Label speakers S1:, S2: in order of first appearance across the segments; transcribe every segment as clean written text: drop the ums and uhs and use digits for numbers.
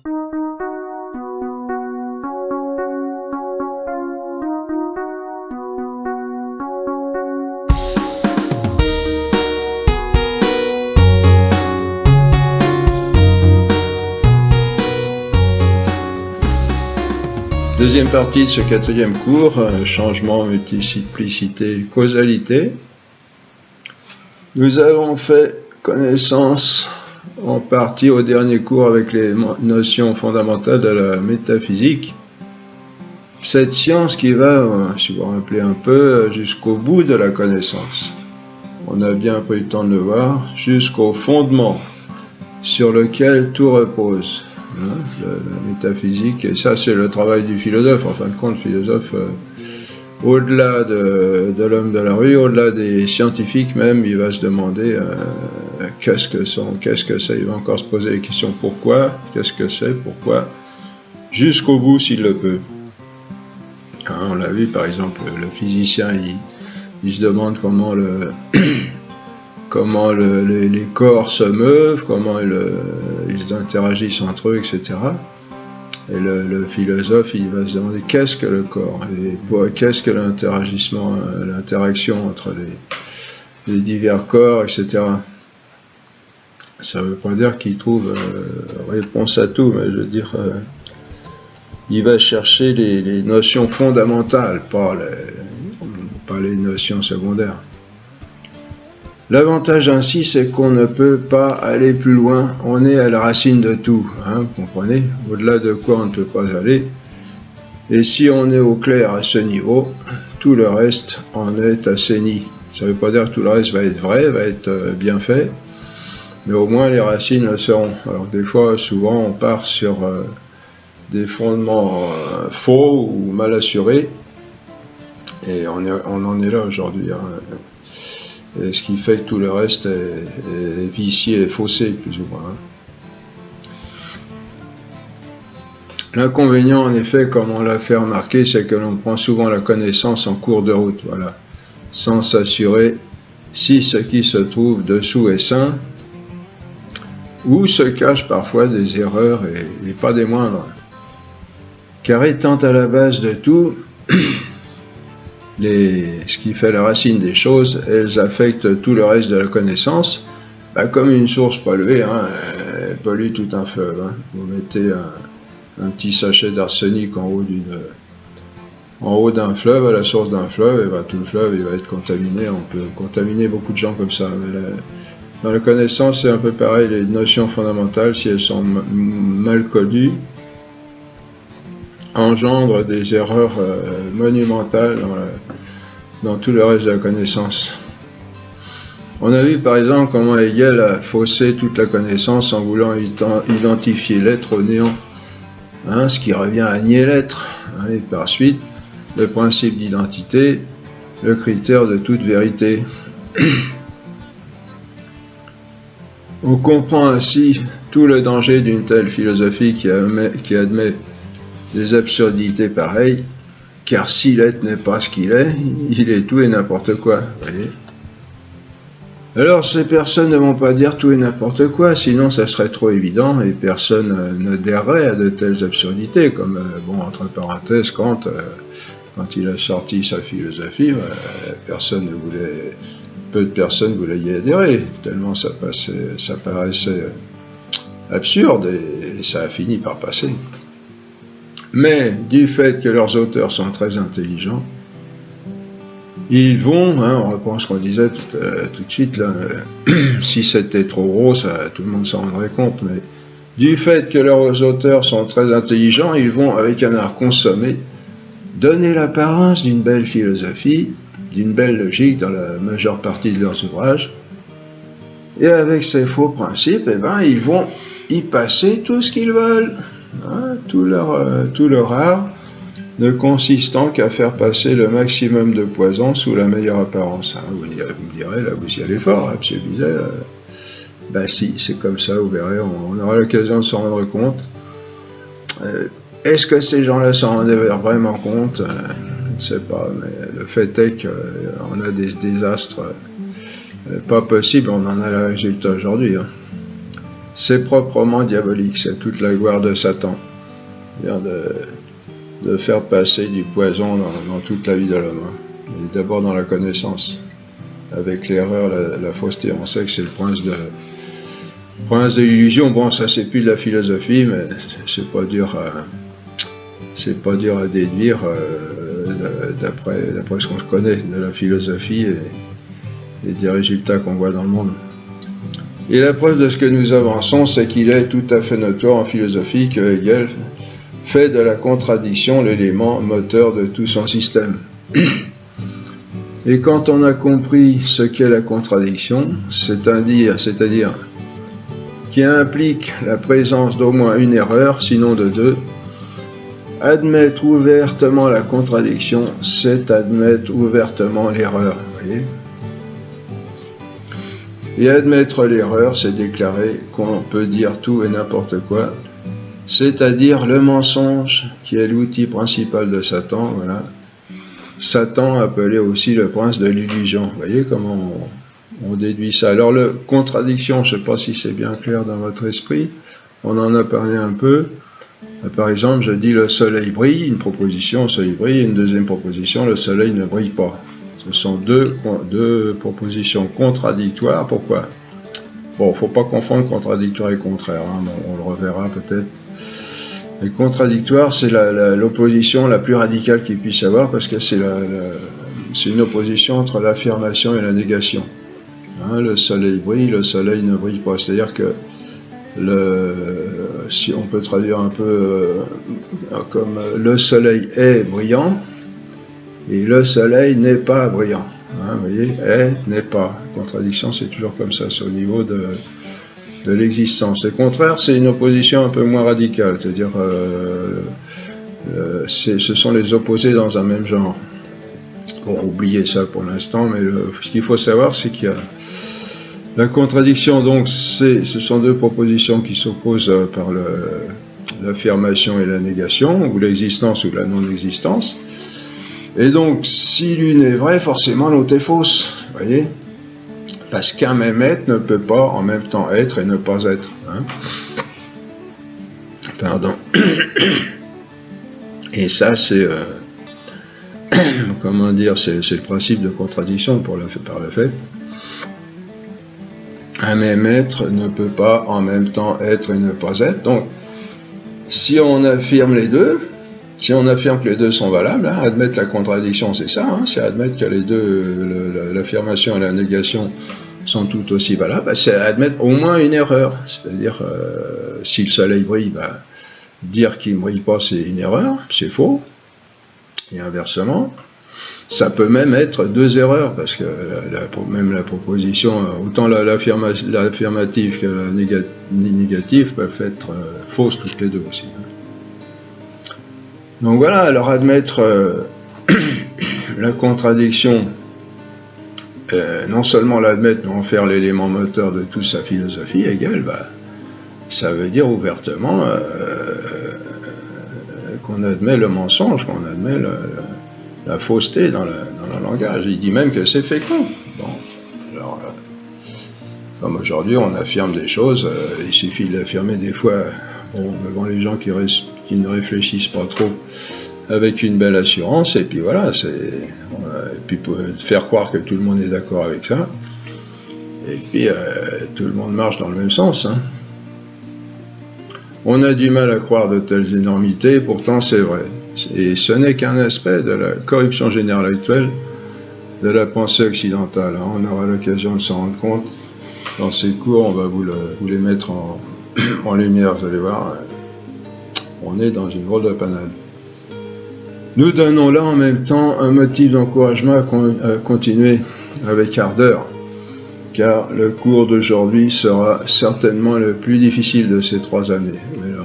S1: Deuxième partie de ce quatrième cours, changement, multiplicité, causalité. Nous avons fait connaissance en partie au dernier cours avec les notions fondamentales de la métaphysique. Cette science qui va, si vous vous rappelez un peu, jusqu'au bout de la connaissance. On a bien pris le temps de le voir, jusqu'au fondement sur lequel tout repose. La métaphysique, et ça c'est le travail du philosophe. En fin de compte, le philosophe, au-delà de l'homme de la rue, au-delà des scientifiques même, il va se demander qu'est-ce que c'est, il va encore se poser la question pourquoi, qu'est-ce que c'est, pourquoi, jusqu'au bout s'il le peut. On l'a vu par exemple, le physicien, il se demande comment les corps se meuvent, comment ils interagissent entre eux, etc. Et le philosophe, il va se demander qu'est-ce que le corps, et qu'est-ce que l'interaction entre les divers corps, etc. Ça ne veut pas dire qu'il trouve réponse à tout, mais je veux dire, il va chercher les notions fondamentales, pas les notions secondaires. L'avantage ainsi, c'est qu'on ne peut pas aller plus loin, on est à la racine de tout, vous comprenez, au-delà de quoi on ne peut pas aller, et si on est au clair à ce niveau, tout le reste en est assaini. Ça ne veut pas dire que tout le reste va être vrai, va être bien fait, mais au moins les racines le seront. Alors des fois, souvent, on part sur des fondements faux ou mal assurés, et on en est là aujourd'hui. Et ce qui fait que tout le reste est vicié et faussé, plus ou moins. L'inconvénient, en effet, comme on l'a fait remarquer, c'est que l'on prend souvent la connaissance en cours de route, voilà, sans s'assurer si ce qui se trouve dessous est sain, ou se cachent parfois des erreurs, et pas des moindres. Car étant à la base de tout, ce qui fait la racine des choses, elles affectent tout le reste de la connaissance, comme une source polluée, elle pollue tout un fleuve. Vous mettez un petit sachet d'arsenic en haut d'un fleuve, à la source d'un fleuve, et tout le fleuve il va être contaminé. On peut contaminer beaucoup de gens comme ça. Mais dans la connaissance, c'est un peu pareil. Les notions fondamentales, si elles sont mal connues, engendre des erreurs monumentales dans tout le reste de la connaissance. On a vu par exemple comment Hegel a faussé toute la connaissance en voulant identifier l'être au néant, ce qui revient à nier l'être, et par suite le principe d'identité, le critère de toute vérité. On comprend ainsi tout le danger d'une telle philosophie qui admet des absurdités pareilles, car si l'être n'est pas ce qu'il est, il est tout et n'importe quoi, voyez. Alors ces personnes ne vont pas dire tout et n'importe quoi, sinon ça serait trop évident et personne n'adhérerait à de telles absurdités, comme, entre parenthèses, Kant, quand il a sorti sa philosophie, peu de personnes voulaient y adhérer, tellement ça paraissait absurde et ça a fini par passer. Mais du fait que leurs auteurs sont très intelligents, ils vont, on reprend ce qu'on disait tout de suite, là, si c'était trop gros, tout le monde s'en rendrait compte, mais du fait que leurs auteurs sont très intelligents, ils vont, avec un art consommé, donner l'apparence d'une belle philosophie, d'une belle logique dans la majeure partie de leurs ouvrages, et avec ces faux principes, ils vont y passer tout ce qu'ils veulent. Tout leur art ne consistant qu'à faire passer le maximum de poison sous la meilleure apparence. Vous me direz, là vous y allez fort, M. Bizet. Si, c'est comme ça, vous verrez, on aura l'occasion de s'en rendre compte. Est-ce que ces gens-là s'en rendaient vraiment compte? Je ne sais pas, mais le fait est qu'on a des désastres pas possibles, on en a le résultat aujourd'hui. c'est proprement diabolique, c'est toute la gloire de Satan. De faire passer du poison dans toute la vie de l'homme. Et d'abord dans la connaissance. Avec l'erreur, la fausseté, on sait que c'est le prince de l'illusion. Bon, ça c'est plus de la philosophie, mais c'est pas dur à déduire d'après ce qu'on connaît de la philosophie et des résultats qu'on voit dans le monde. Et la preuve de ce que nous avançons, c'est qu'il est tout à fait notoire en philosophie que Hegel fait de la contradiction l'élément moteur de tout son système. Et quand on a compris ce qu'est la contradiction, c'est-à-dire qui implique la présence d'au moins une erreur, sinon de deux, admettre ouvertement la contradiction, c'est admettre ouvertement l'erreur. Voyez ? Et admettre l'erreur, c'est déclarer qu'on peut dire tout et n'importe quoi, c'est-à-dire le mensonge, qui est l'outil principal de Satan, voilà. Satan appelé aussi le prince de l'illusion. Vous voyez comment on déduit ça. Alors, la contradiction, je ne sais pas si c'est bien clair dans votre esprit, on en a parlé un peu. Par exemple, je dis le soleil brille, une proposition, le soleil brille, et une deuxième proposition, le soleil ne brille pas. Ce sont deux propositions contradictoires. Pourquoi ? Bon, il ne faut pas confondre contradictoire et contraire, hein. Bon, on le reverra peut-être. Le contradictoire, c'est l'opposition la plus radicale qu'il puisse y avoir, parce que c'est une opposition entre l'affirmation et la négation. Hein, le soleil brille, le soleil ne brille pas. C'est-à-dire que, si on peut traduire un peu comme le soleil est brillant, et le soleil n'est pas brillant. Hein, vous voyez, n'est pas. Contradiction, c'est toujours comme ça, c'est au niveau de l'existence. Le contraire, c'est une opposition un peu moins radicale, c'est-à-dire ce sont les opposés dans un même genre. Bon, oubliez ça pour l'instant, mais ce qu'il faut savoir, c'est qu'il y a la contradiction, donc ce sont deux propositions qui s'opposent par l'affirmation et la négation, ou l'existence ou la non-existence. Et donc, si l'une est vraie, forcément l'autre est fausse, vous voyez ? Parce qu'un même être ne peut pas en même temps être et ne pas être. Hein. Pardon. Et ça, c'est comment dire, c'est le principe de contradiction par le fait. Un même être ne peut pas en même temps être et ne pas être. Donc, si on affirme les deux, si on affirme que les deux sont valables, hein, admettre la contradiction, c'est ça, hein, c'est admettre que les deux, l'affirmation et la négation, sont tout aussi valables, c'est admettre au moins une erreur. C'est-à-dire, si le soleil brille, dire qu'il ne brille pas, c'est une erreur, c'est faux. Et inversement, ça peut même être deux erreurs, parce que même la proposition, autant l'affirmative que la négative peuvent être fausses toutes les deux aussi. Hein. Donc voilà, alors admettre la contradiction, non seulement l'admettre, mais en faire l'élément moteur de toute sa philosophie, Hegel, ça veut dire ouvertement qu'on admet le mensonge, qu'on admet la fausseté dans le langage. Il dit même que c'est fécond. Bon, alors, comme aujourd'hui on affirme des choses, il suffit de l'affirmer des fois devant les gens qui ne réfléchissent pas trop, avec une belle assurance, et puis voilà, et puis faire croire que tout le monde est d'accord avec ça, et puis tout le monde marche dans le même sens. Hein. On a du mal à croire de telles énormités, pourtant c'est vrai. Et ce n'est qu'un aspect de la corruption générale actuelle de la pensée occidentale. Hein. On aura l'occasion de s'en rendre compte. Dans ces cours, on va vous les mettre en lumière, vous allez voir. On est dans une drôle de panade. Nous donnons là en même temps un motif d'encouragement à continuer avec ardeur, car le cours d'aujourd'hui sera certainement le plus difficile de ces 3 années. Mais là,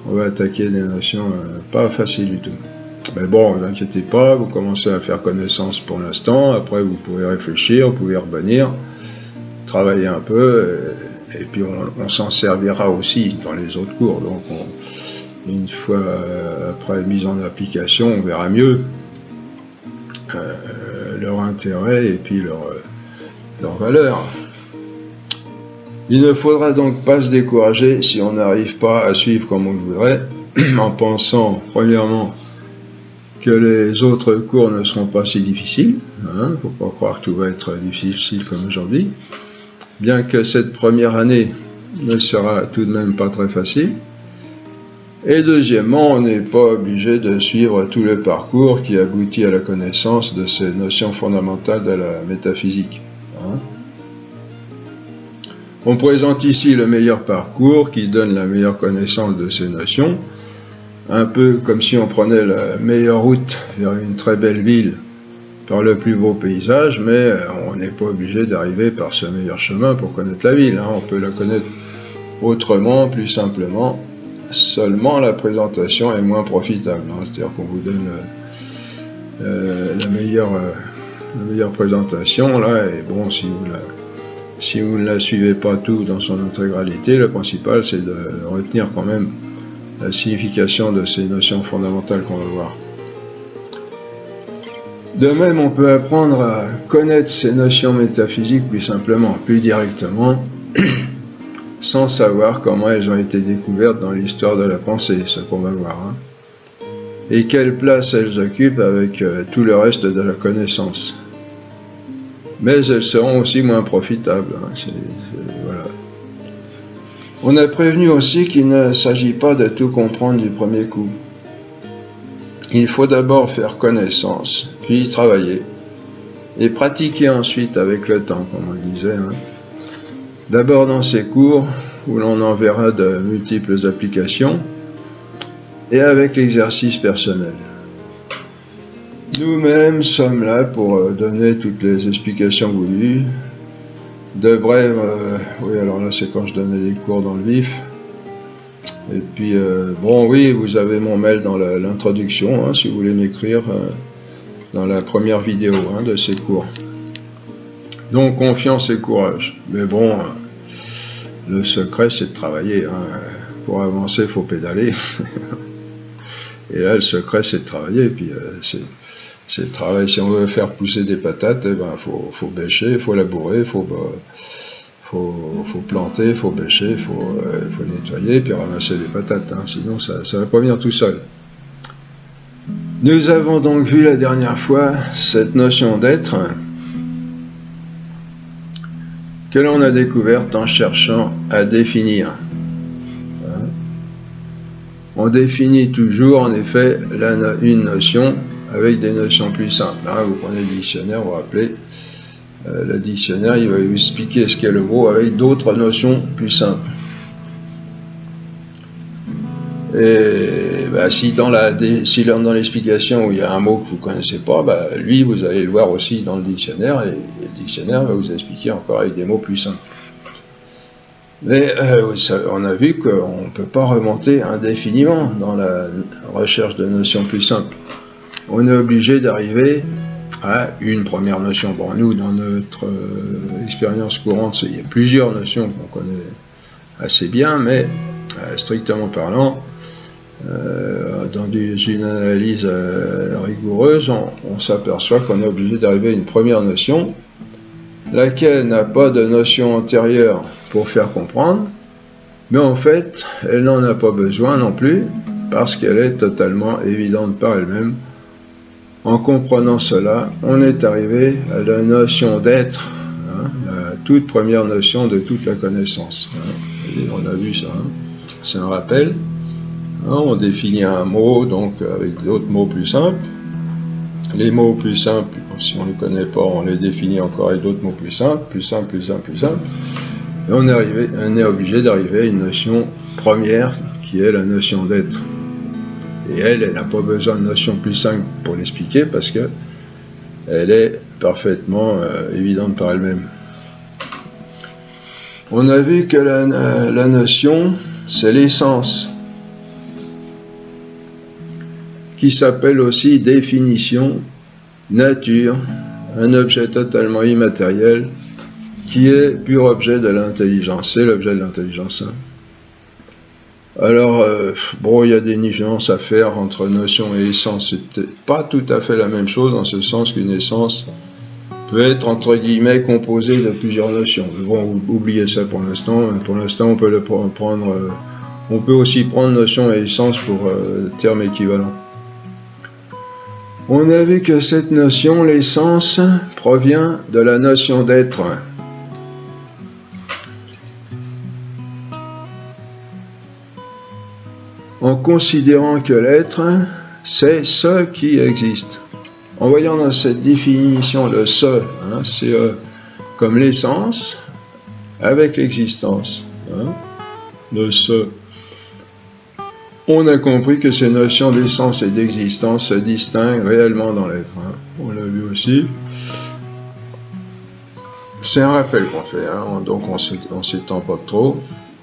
S1: on va attaquer des notions pas faciles du tout. Mais bon, ne vous inquiétez pas, vous commencez à faire connaissance pour l'instant, après vous pouvez réfléchir, vous pouvez revenir, travailler un peu, et puis on s'en servira aussi dans les autres cours. Donc une fois après mise en application, on verra mieux leur intérêt et puis leur valeur. Il ne faudra donc pas se décourager si on n'arrive pas à suivre comme on le voudrait, en pensant, premièrement, que les autres cours ne seront pas si difficiles. Faut pas croire que tout va être difficile comme aujourd'hui. Bien que cette première année ne sera tout de même pas très facile. Et deuxièmement, on n'est pas obligé de suivre tout le parcours qui aboutit à la connaissance de ces notions fondamentales de la métaphysique. On présente ici le meilleur parcours qui donne la meilleure connaissance de ces notions, un peu comme si on prenait la meilleure route vers une très belle ville par le plus beau paysage, mais on n'est pas obligé d'arriver par ce meilleur chemin pour connaître la ville. On peut la connaître autrement, plus simplement. Seulement la présentation est moins profitable, c'est-à-dire qu'on vous donne la meilleure présentation là, et bon, si vous ne la suivez pas tout dans son intégralité, le principal c'est de retenir quand même la signification de ces notions fondamentales qu'on va voir. De même, on peut apprendre à connaître ces notions métaphysiques plus simplement, plus directement, sans savoir comment elles ont été découvertes dans l'histoire de la pensée, ce qu'on va voir, et quelle place elles occupent avec tout le reste de la connaissance. Mais elles seront aussi moins profitables. Voilà. On a prévenu aussi qu'il ne s'agit pas de tout comprendre du premier coup. Il faut d'abord faire connaissance, puis travailler, et pratiquer ensuite avec le temps, comme on disait. D'abord dans ces cours, où l'on en verra de multiples applications, et avec l'exercice personnel. Nous-mêmes sommes là pour donner toutes les explications voulues. De brèves, oui, alors là c'est quand je donnais les cours dans le vif. Et puis, bon, oui, vous avez mon mail dans l'introduction, si vous voulez m'écrire dans la première vidéo de ces cours. Donc, confiance et courage. Mais bon, le secret, c'est de travailler. Pour avancer, il faut pédaler. Et là, le secret, c'est de travailler. Et puis, c'est le travail. Si on veut faire pousser des patates, faut bêcher, il faut labourer, il faut planter, il faut bêcher, il faut nettoyer, puis ramasser les patates. Sinon, ça ne va pas venir tout seul. Nous avons donc vu la dernière fois cette notion d'être que l'on a découverte en cherchant à définir. On définit toujours, en effet, une notion avec des notions plus simples. Vous prenez le dictionnaire, vous vous rappelez, le dictionnaire, il va vous expliquer ce qu'est le mot avec d'autres notions plus simples. Et si dans l'explication où il y a un mot que vous ne connaissez pas, lui, vous allez le voir aussi dans le dictionnaire, et le dictionnaire va vous expliquer encore avec des mots plus simples. Mais on a vu qu'on ne peut pas remonter indéfiniment dans la recherche de notions plus simples. On est obligé d'arriver à une première notion. Bon, nous, dans notre expérience courante, il y a plusieurs notions qu'on connaît assez bien, mais strictement parlant, dans une analyse rigoureuse, on s'aperçoit qu'on est obligé d'arriver à une première notion, laquelle n'a pas de notion antérieure pour faire comprendre, mais en fait, elle n'en a pas besoin non plus, parce qu'elle est totalement évidente par elle-même. En comprenant cela, on est arrivé à la notion d'être, la toute première notion de toute la connaissance. Et on a vu ça, c'est un rappel. On définit un mot, donc avec d'autres mots plus simples. Les mots plus simples, si on ne les connaît pas, on les définit encore avec d'autres mots plus simples, plus simples. Et on est obligé d'arriver à une notion première, qui est la notion d'être. Et elle n'a pas besoin de notion plus simple pour l'expliquer, parce que elle est parfaitement évidente par elle-même. On a vu que la notion, c'est l'essence, qui s'appelle aussi définition, nature, un objet totalement immatériel, qui est pur objet de l'intelligence. C'est l'objet de l'intelligence. Alors, il y a des nuances à faire entre notion et essence. C'est pas tout à fait la même chose, dans ce sens qu'une essence, peut être entre guillemets composé de plusieurs notions. Mais bon, oubliez ça pour l'instant. Pour l'instant, on peut on peut aussi prendre notion et essence pour terme équivalent. On a vu que cette notion, l'essence, provient de la notion d'être. En considérant que l'être, c'est ce qui existe. En voyant dans cette définition le ce, c'est comme l'essence avec l'existence, le ce, on a compris que ces notions d'essence et d'existence se distinguent réellement dans l'être. On l'a vu aussi. C'est un rappel qu'on fait, donc on s'étend pas trop.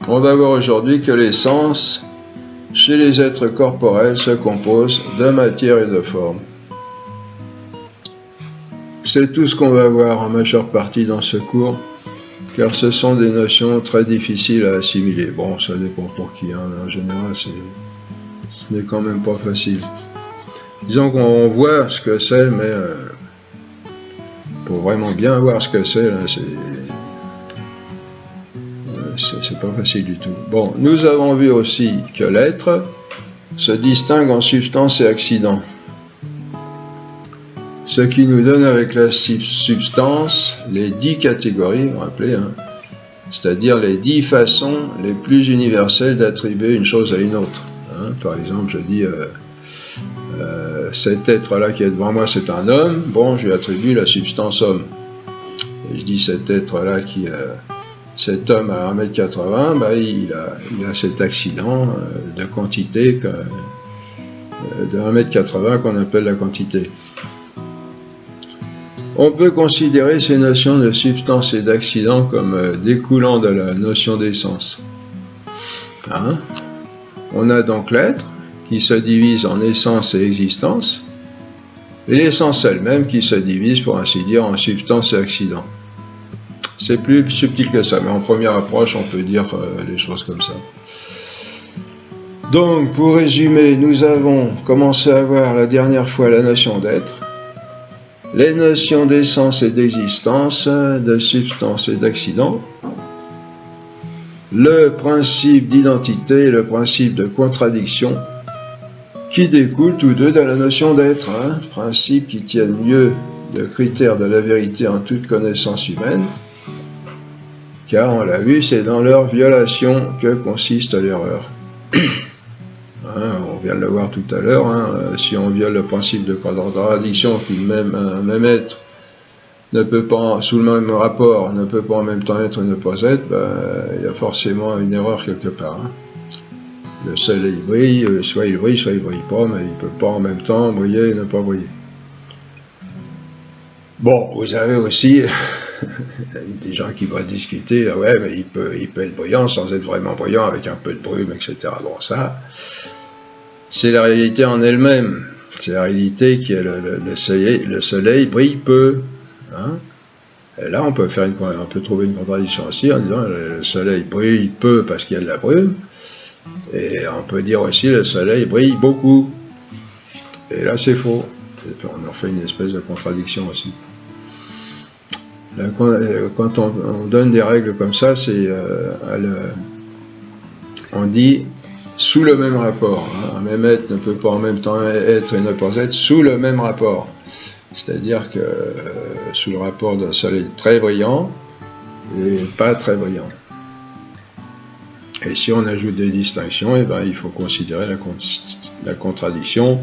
S1: On va voir aujourd'hui que l'essence, chez les êtres corporels, se compose de matière et de forme. C'est tout ce qu'on va voir en majeure partie dans ce cours, car ce sont des notions très difficiles à assimiler. Bon, ça dépend pour qui, mais en général, ce n'est quand même pas facile. Disons qu'on voit ce que c'est, mais pour vraiment bien voir ce que c'est, là, c'est pas facile du tout. Bon, nous avons vu aussi que l'être se distingue en substance et accident. Ce qui nous donne avec la substance les 10 catégories, vous vous rappelez, c'est-à-dire les 10 façons les plus universelles d'attribuer une chose à une autre. Par exemple, je dis cet être-là qui est devant moi, c'est un homme, bon, je lui attribue la substance homme. Et je dis cet être-là cet homme à 1m80, il a cet accident de quantité de 1m80 qu'on appelle la quantité. On peut considérer ces notions de substance et d'accident comme découlant de la notion d'essence. On a donc l'être qui se divise en essence et existence, et l'essence elle-même qui se divise, pour ainsi dire, en substance et accident. C'est plus subtil que ça, mais en première approche, on peut dire les choses comme ça. Donc, pour résumer, nous avons commencé à voir la dernière fois la notion d'être, les notions d'essence et d'existence, de substance et d'accident, le principe d'identité et le principe de contradiction qui découlent tous deux de la notion d'être, principes qui tiennent lieu de critères de la vérité en toute connaissance humaine, car on l'a vu, c'est dans leur violation que consiste l'erreur. On vient de le voir tout à l'heure, si on viole le principe de contradiction qu'un même être ne peut pas, sous le même rapport, ne peut pas en même temps être et ne pas être, il y a forcément une erreur quelque part. Le soleil brille, soit il brille pas, mais il ne peut pas en même temps briller et ne pas briller. Bon, vous avez aussi des gens qui vont discuter, ouais, mais il peut être brillant sans être vraiment brillant, avec un peu de brume, etc. Bon, ça, c'est la réalité en elle-même. C'est la réalité qui est le soleil brille peu. Et là, on peut trouver une contradiction aussi en disant le soleil brille peu parce qu'il y a de la brume, et on peut dire aussi le soleil brille beaucoup. Et là, c'est faux. On en fait une espèce de contradiction aussi. Là, quand on donne des règles comme ça, on dit sous le même rapport. Un même être ne peut pas en même temps être et ne pas être sous le même rapport. C'est-à-dire que sous le rapport d'un soleil très brillant et pas très brillant. Et si on ajoute des distinctions, il faut considérer la contradiction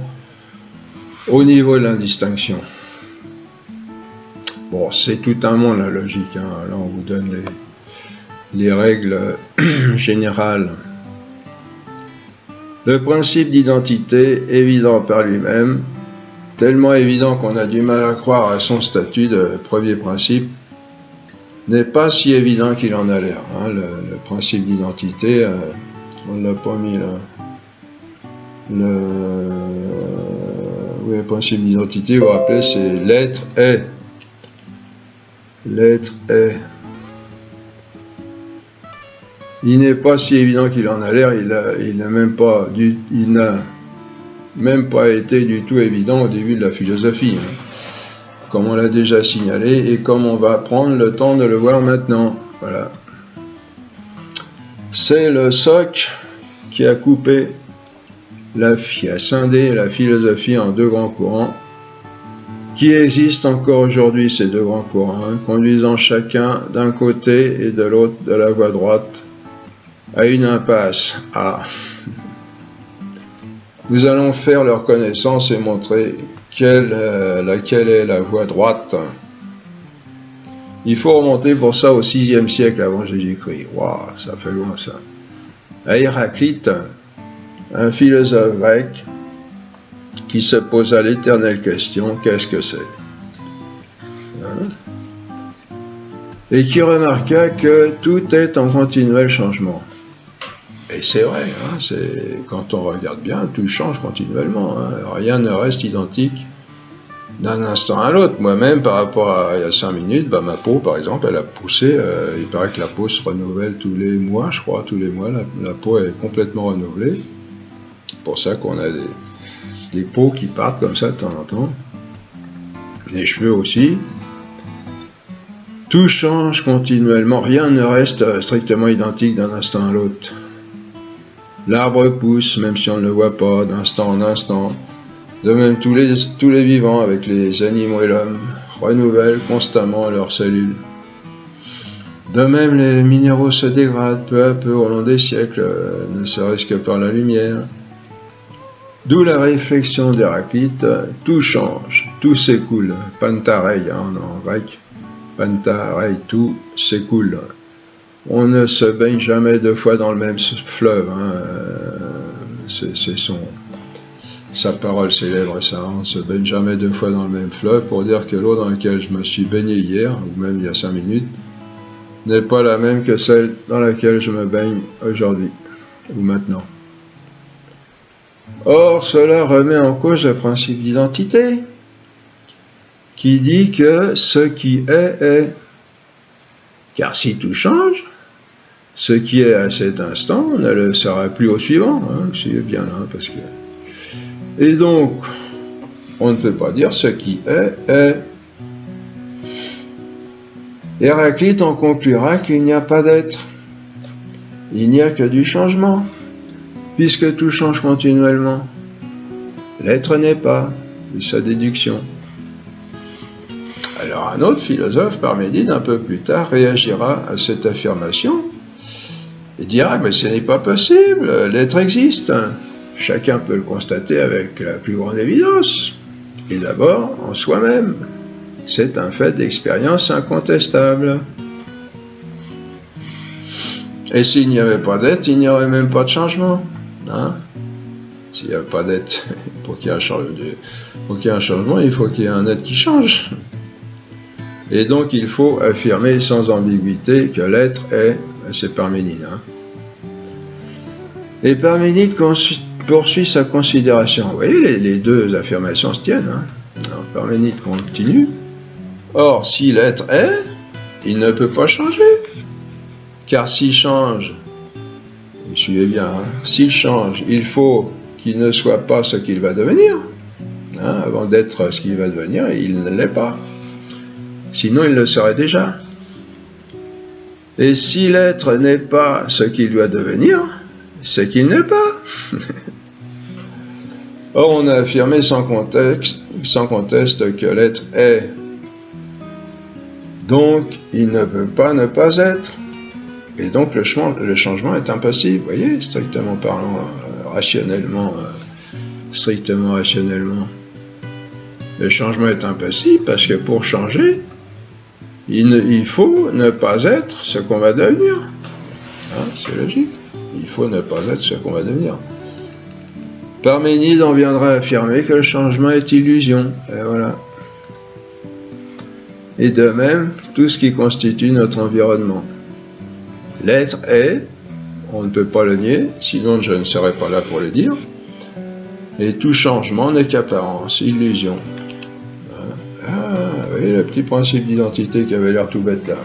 S1: au niveau de l'indistinction. Bon, c'est tout un monde la logique. Là, on vous donne les règles générales. Le principe d'identité, évident par lui-même, tellement évident qu'on a du mal à croire à son statut de premier principe, n'est pas si évident qu'il en a l'air. Le principe d'identité, on ne l'a pas mis là. Le principe d'identité, vous vous rappelez, c'est l'être est. L'être est. Il n'est pas si évident qu'il en a l'air, il n'a même pas été du tout évident au début de la philosophie. comme on l'a déjà signalé, et comme on va prendre le temps de le voir maintenant. Voilà. C'est le soc qui a coupé, qui a scindé la philosophie en deux grands courants, qui existent encore aujourd'hui, ces deux grands courants, hein, conduisant chacun d'un côté et de l'autre de la voie droite à une impasse. Nous allons faire leur connaissance et montrer laquelle est la voie droite. Il faut remonter pour ça au VIe siècle avant Jésus-Christ. Waouh, ça fait loin ça. À Héraclite, un philosophe grec qui se posa l'éternelle question, qu'est-ce que c'est, hein? Et qui remarqua que tout est en continuel changement. Et c'est vrai, hein, quand on regarde bien, tout change continuellement, hein. Rien ne reste identique d'un instant à l'autre. Moi-même, par rapport à il y a 5 minutes, ma peau, par exemple, elle a poussé. Il paraît que la peau se renouvelle tous les mois, je crois, tous les mois, la peau est complètement renouvelée. C'est pour ça qu'on a des peaux qui partent comme ça de temps en temps. Les cheveux aussi. Tout change continuellement, rien ne reste strictement identique d'un instant à l'autre. L'arbre pousse, même si on ne le voit pas, d'instant en instant. De même, tous les vivants, avec les animaux et l'homme, renouvellent constamment leurs cellules. De même, les minéraux se dégradent peu à peu au long des siècles, ne serait-ce que par la lumière. D'où la réflexion d'Héraclite, tout change, tout s'écoule. Pantarei, en grec. Pantarei, tout s'écoule. On ne se baigne jamais deux fois dans le même fleuve. Hein. C'est sa parole célèbre, ça. On ne se baigne jamais deux fois dans le même fleuve pour dire que l'eau dans laquelle je me suis baigné hier, ou même il y a 5 minutes, n'est pas la même que celle dans laquelle je me baigne aujourd'hui, ou maintenant. Or, cela remet en cause le principe d'identité, qui dit que ce qui est. Car si tout change, ce qui est à cet instant ne le sera plus au suivant, hein, suivez bien là, parce que... Et donc, on ne peut pas dire ce qui est. Héraclite en conclura qu'il n'y a pas d'être. Il n'y a que du changement, puisque tout change continuellement. L'être n'est pas, c'est sa déduction. Alors un autre philosophe, Parménide, un peu plus tard, réagira à cette affirmation et dira « Mais ce n'est pas possible, l'être existe. Chacun peut le constater avec la plus grande évidence. Et d'abord, en soi-même. C'est un fait d'expérience incontestable. Et s'il n'y avait pas d'être, il n'y aurait même pas de changement. Hein? S'il n'y a pas d'être, pour qu'il y ait un changement, il faut qu'il y ait un être qui change. Et donc il faut affirmer sans ambiguïté que l'être est, c'est Parménide. Hein. Et Parménide poursuit sa considération. Vous voyez, les deux affirmations se tiennent. Hein. Alors, Parménide continue. Or, si l'être est, il ne peut pas changer. Car s'il change, et suivez bien, hein, s'il change, il faut qu'il ne soit pas ce qu'il va devenir. Hein, avant d'être ce qu'il va devenir, il ne l'est pas. Sinon, il le serait déjà. Et si l'être n'est pas ce qu'il doit devenir, c'est qu'il n'est pas. Or, on a affirmé sans conteste que l'être est. Donc, il ne peut pas ne pas être. Et donc, le changement est impossible. Vous voyez, strictement parlant, strictement rationnellement. Le changement est impossible parce que pour changer, il faut ne pas être ce qu'on va devenir. Hein, c'est logique. Il faut ne pas être ce qu'on va devenir. Parménide en viendra à affirmer que le changement est illusion. Et voilà. Et de même, tout ce qui constitue notre environnement. L'être est, on ne peut pas le nier, sinon je ne serais pas là pour le dire. Et tout changement n'est qu'apparence, illusion. Vous voyez le petit principe d'identité qui avait l'air tout bête là.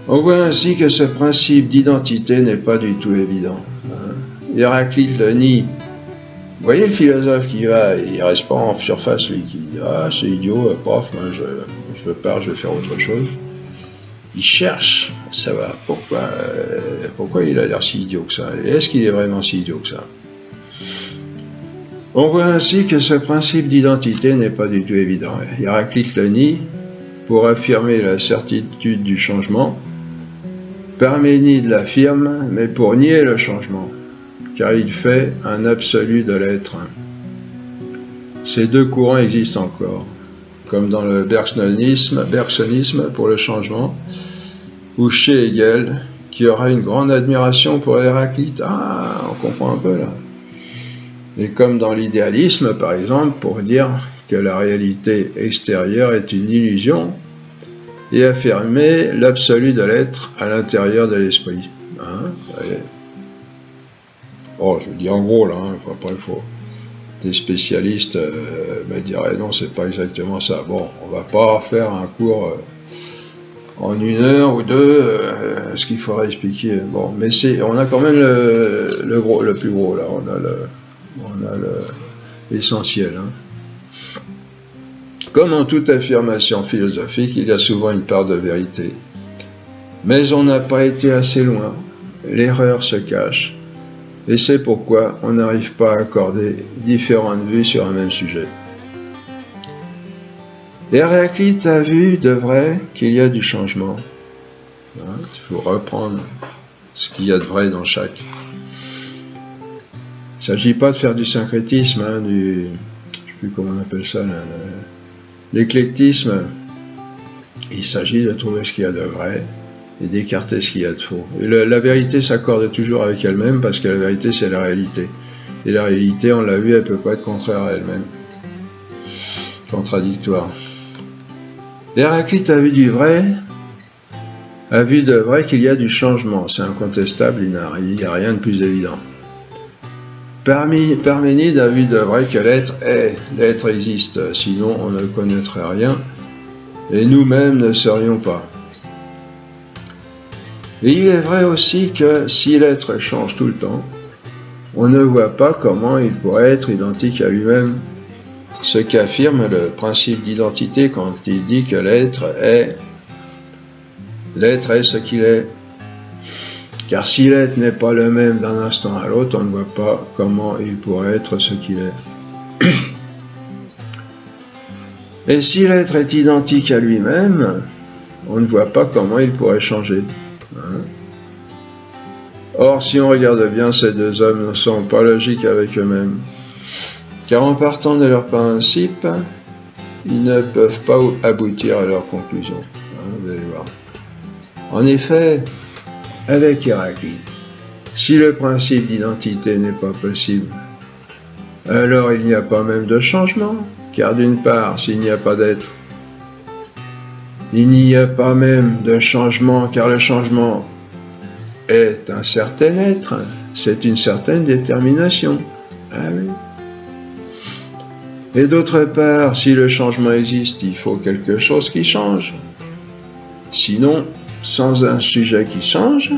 S1: On voit ainsi que ce principe d'identité n'est pas du tout évident. Héraclite le nie Vous voyez le philosophe qui va, il reste pas en surface, lui, qui dit « Ah, c'est idiot, prof, moi je pars, je vais faire autre chose ». Il cherche à savoir pourquoi il a l'air si idiot que ça. Et est-ce qu'il est vraiment si idiot que ça? On voit ainsi que ce principe d'identité n'est pas du tout évident. Héraclite le nie pour affirmer la certitude du changement. Parménide l'affirme, mais pour nier le changement, car il fait un absolu de l'être. Ces deux courants existent encore, comme dans le bergsonisme pour le changement, ou chez Hegel, qui aura une grande admiration pour Héraclite. Ah, on comprend un peu là. Et comme dans l'idéalisme, par exemple, pour dire que la réalité extérieure est une illusion, et affirmer l'absolu de l'être à l'intérieur de l'esprit. Oh, je dis en gros là, après il faut... Des spécialistes me diraient non, c'est pas exactement ça. Bon, on va pas faire un cours en 1 heure ou 2, ce qu'il faudrait expliquer. Bon, mais on a quand même le plus gros là, on a l'essentiel. Comme en toute affirmation philosophique, il y a souvent une part de vérité. Mais on n'a pas été assez loin, l'erreur se cache, et c'est pourquoi on n'arrive pas à accorder différentes vues sur un même sujet. Héraclite a vu de vrai qu'il y a du changement. Il faut reprendre ce qu'il y a de vrai dans chaque. Il ne s'agit pas de faire du syncrétisme, je ne sais plus comment on appelle ça, l'éclectisme. Il s'agit de trouver ce qu'il y a de vrai et d'écarter ce qu'il y a de faux. Et la vérité s'accorde toujours avec elle-même parce que la vérité c'est la réalité. Et la réalité, on l'a vu, elle ne peut pas être contraire à elle-même. Contradictoire. Héraclite a vu de vrai qu'il y a du changement. C'est incontestable, il n'y a rien de plus évident. Parménide a vu de vrai que l'être existe, sinon on ne connaîtrait rien, et nous-mêmes ne serions pas. Et il est vrai aussi que si l'être change tout le temps, on ne voit pas comment il pourrait être identique à lui-même, ce qu'affirme le principe d'identité quand il dit que l'être est ce qu'il est. Car si l'être n'est pas le même d'un instant à l'autre, on ne voit pas comment il pourrait être ce qu'il est. Et si l'être est identique à lui-même, on ne voit pas comment il pourrait changer. Or, si on regarde bien, ces deux hommes ne sont pas logiques avec eux-mêmes. Car en partant de leurs principes, ils ne peuvent pas aboutir à leur conclusion. Vous allez voir. En effet, avec Héraclite, si le principe d'identité n'est pas possible, alors il n'y a pas même de changement, car d'une part, s'il n'y a pas d'être, il n'y a pas même de changement, car le changement est un certain être, c'est une certaine détermination. Ah oui. Et d'autre part, si le changement existe, il faut quelque chose qui change. Sinon, sans un sujet qui change,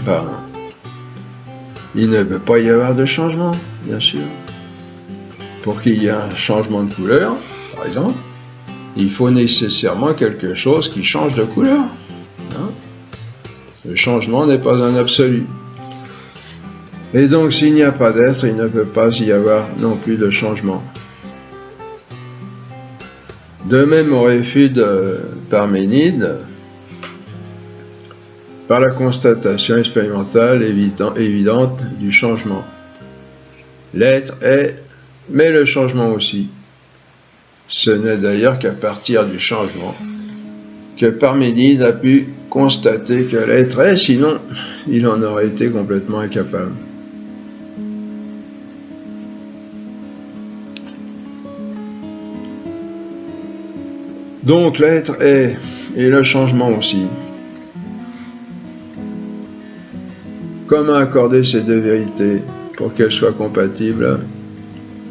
S1: pardon, il ne peut pas y avoir de changement, bien sûr. Pour qu'il y ait un changement de couleur, par exemple, il faut nécessairement quelque chose qui change de couleur. Le changement n'est pas un absolu. Et donc, s'il n'y a pas d'être, il ne peut pas y avoir non plus de changement. De même, on réfute Parménide par la constatation expérimentale évidente du changement. L'être est, mais le changement aussi. Ce n'est d'ailleurs qu'à partir du changement que Parménide a pu constater que l'être est, sinon il en aurait été complètement incapable. Donc l'être est, et le changement aussi. Comment accorder ces deux vérités pour qu'elles soient compatibles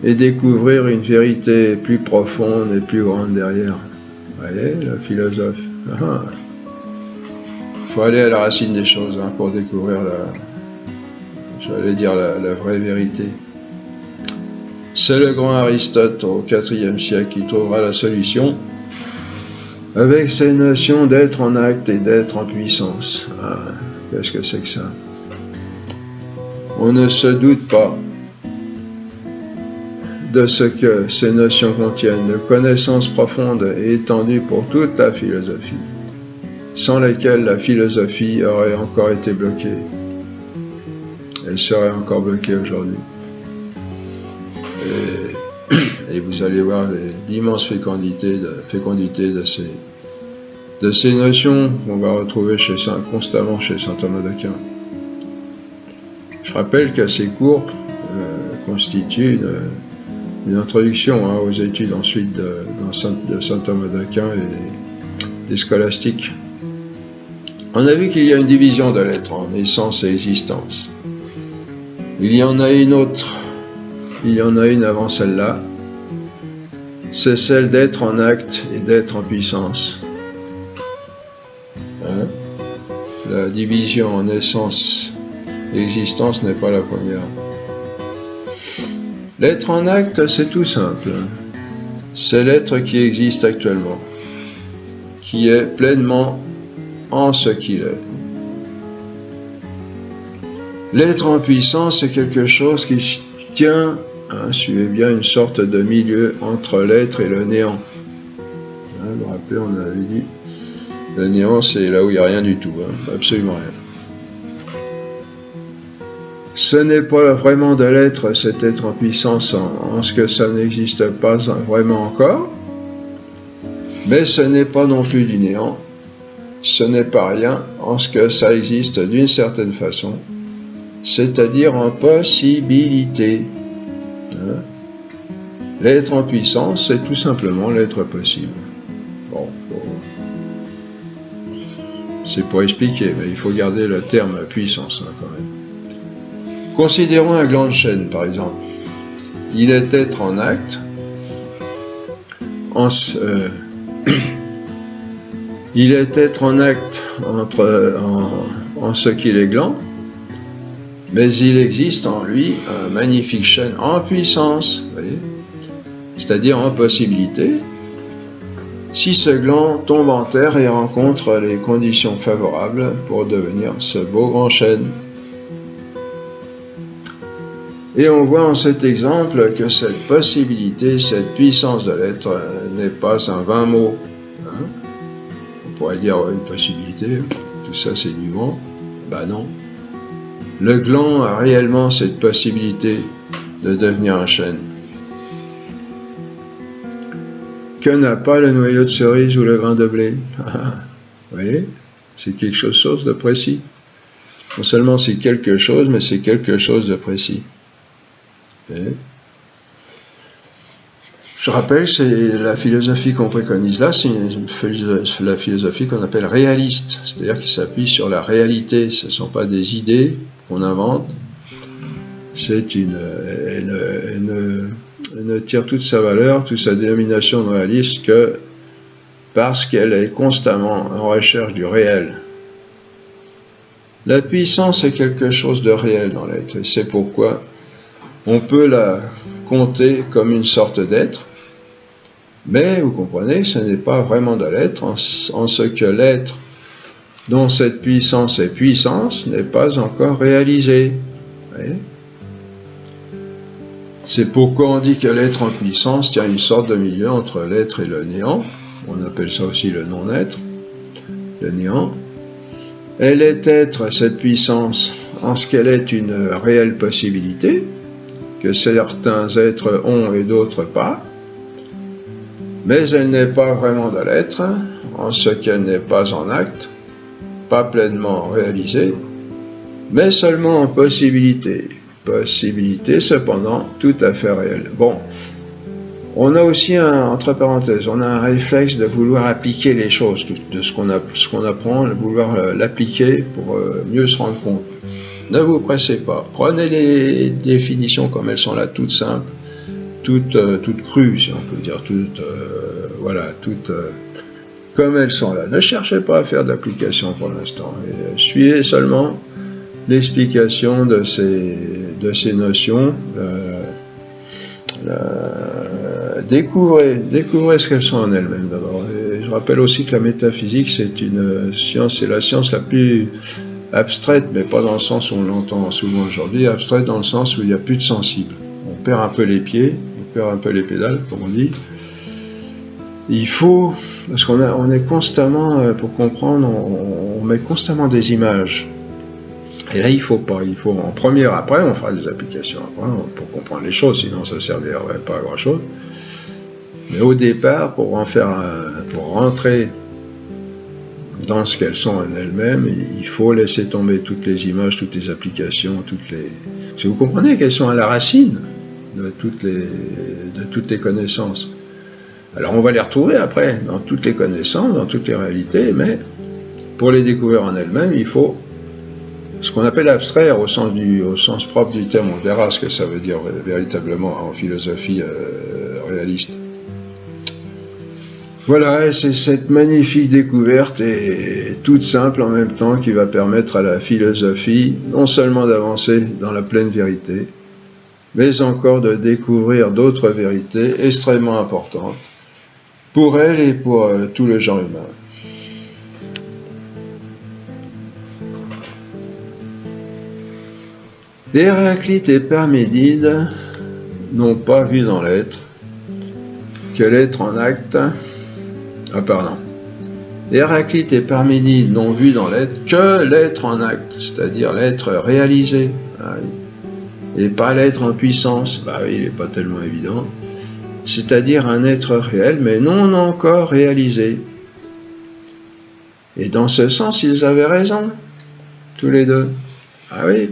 S1: et découvrir une vérité plus profonde et plus grande derrière? Vous voyez, le philosophe. Il faut aller à la racine des choses pour découvrir j'allais dire la vraie vérité. C'est le grand Aristote au IVe siècle qui trouvera la solution avec ces notions d'être en acte et d'être en puissance. Ah, qu'est-ce que c'est que ça? On ne se doute pas de ce que ces notions contiennent, de connaissances profondes et étendues pour toute la philosophie, sans lesquelles la philosophie aurait encore été bloquée. Elle serait encore bloquée aujourd'hui. Et vous allez voir l'immense fécondité de ces notions qu'on va retrouver constamment chez saint Thomas d'Aquin. Je rappelle que ces cours constituent une introduction aux études ensuite de saint Thomas d'Aquin et des scolastiques. On a vu qu'il y a une division de l'être en essence et existence. Il y en a une autre. Il y en a une avant celle-là, c'est celle d'être en acte et d'être en puissance. Hein? La division en essence et existence n'est pas la première. L'être en acte, c'est tout simple. C'est l'être qui existe actuellement, qui est pleinement en ce qu'il est. L'être en puissance, c'est quelque chose qui tient, suivez bien, une sorte de milieu entre l'être et le néant. Vous vous rappelez, on avait dit, le néant, c'est là où il n'y a rien du tout, absolument rien. Ce n'est pas vraiment de l'être, cet être en puissance, en ce que ça n'existe pas vraiment encore, mais ce n'est pas non plus du néant, ce n'est pas rien, en ce que ça existe d'une certaine façon, c'est-à-dire en possibilité. L'être en puissance, c'est tout simplement l'être possible. Bon, c'est pour expliquer, mais il faut garder le terme puissance quand même. Considérons un gland de chêne, par exemple. Il est être en acte, il est être en acte en ce qu'il est gland, mais il existe en lui un magnifique chêne en puissance, c'est-à-dire en possibilité, si ce gland tombe en terre et rencontre les conditions favorables pour devenir ce beau grand chêne. Et on voit en cet exemple que cette possibilité, cette puissance de l'être n'est pas un vain mot. On pourrait dire une possibilité, tout ça c'est du vent. Ben non. Le gland a réellement cette possibilité de devenir un chêne. Que n'a pas le noyau de cerise ou le grain de blé? Vous voyez, c'est quelque chose de précis. Non seulement c'est quelque chose, mais c'est quelque chose de précis. Je rappelle, c'est la philosophie qu'on préconise là, c'est la philosophie qu'on appelle réaliste, c'est-à-dire qui s'appuie sur la réalité. Ce ne sont pas des idées qu'on invente, elle ne tire toute sa valeur, toute sa dénomination de réaliste que parce qu'elle est constamment en recherche du réel. La puissance est quelque chose de réel dans l'être, et c'est pourquoi on peut la compter comme une sorte d'être, mais vous comprenez, ce n'est pas vraiment de l'être, en ce que l'être dont cette puissance est puissance n'est pas encore réalisé. C'est pourquoi on dit que l'être en puissance tient une sorte de milieu entre l'être et le néant. On appelle ça aussi le non-être, le néant. Elle est être, cette puissance, en ce qu'elle est une réelle possibilité, que certains êtres ont et d'autres pas, mais elle n'est pas vraiment de l'être, en ce qu'elle n'est pas en acte, pas pleinement réalisée, mais seulement en possibilité. Possibilité cependant tout à fait réelle. Bon, on a aussi entre parenthèses, on a un réflexe de vouloir appliquer les choses, de ce qu'on apprend, de vouloir l'appliquer pour mieux se rendre compte. Ne vous pressez pas, prenez les définitions comme elles sont là, toutes simples, toutes crues, si on peut dire, toutes comme elles sont là. Ne cherchez pas à faire d'application pour l'instant, suivez seulement l'explication de ces notions. Découvrez ce qu'elles sont en elles-mêmes d'abord. Et je rappelle aussi que la métaphysique, c'est une science, c'est la science la plus abstraite, mais pas dans le sens où on l'entend souvent aujourd'hui, abstraite dans le sens où il n'y a plus de sensible. On perd un peu les pieds, on perd un peu les pédales, comme on dit. Il faut, parce qu'on est constamment, pour comprendre, on met constamment des images. Et là, il faut en première, après, on fera des applications après, pour comprendre les choses, sinon ça ne servirait pas à grand chose. Mais au départ, pour rentrer dans ce qu'elles sont en elles-mêmes, il faut laisser tomber toutes les images, toutes les applications, si vous comprenez qu'elles sont à la racine de toutes les connaissances. Alors on va les retrouver après, dans toutes les connaissances, dans toutes les réalités, mais pour les découvrir en elles-mêmes, il faut ce qu'on appelle abstraire au sens propre du terme. On verra ce que ça veut dire véritablement en philosophie réaliste. Voilà, et c'est cette magnifique découverte et toute simple en même temps qui va permettre à la philosophie non seulement d'avancer dans la pleine vérité, mais encore de découvrir d'autres vérités extrêmement importantes pour elle et pour tout le genre humain. Héraclite et Parménide n'ont pas vu dans l'être que l'être en acte. Héraclite et Parménide n'ont vu dans l'être que l'être en acte, c'est-à-dire l'être réalisé, et pas l'être en puissance. Bah oui, il n'est pas tellement évident. C'est-à-dire un être réel, mais non encore réalisé. Et dans ce sens, ils avaient raison, tous les deux. Ah oui.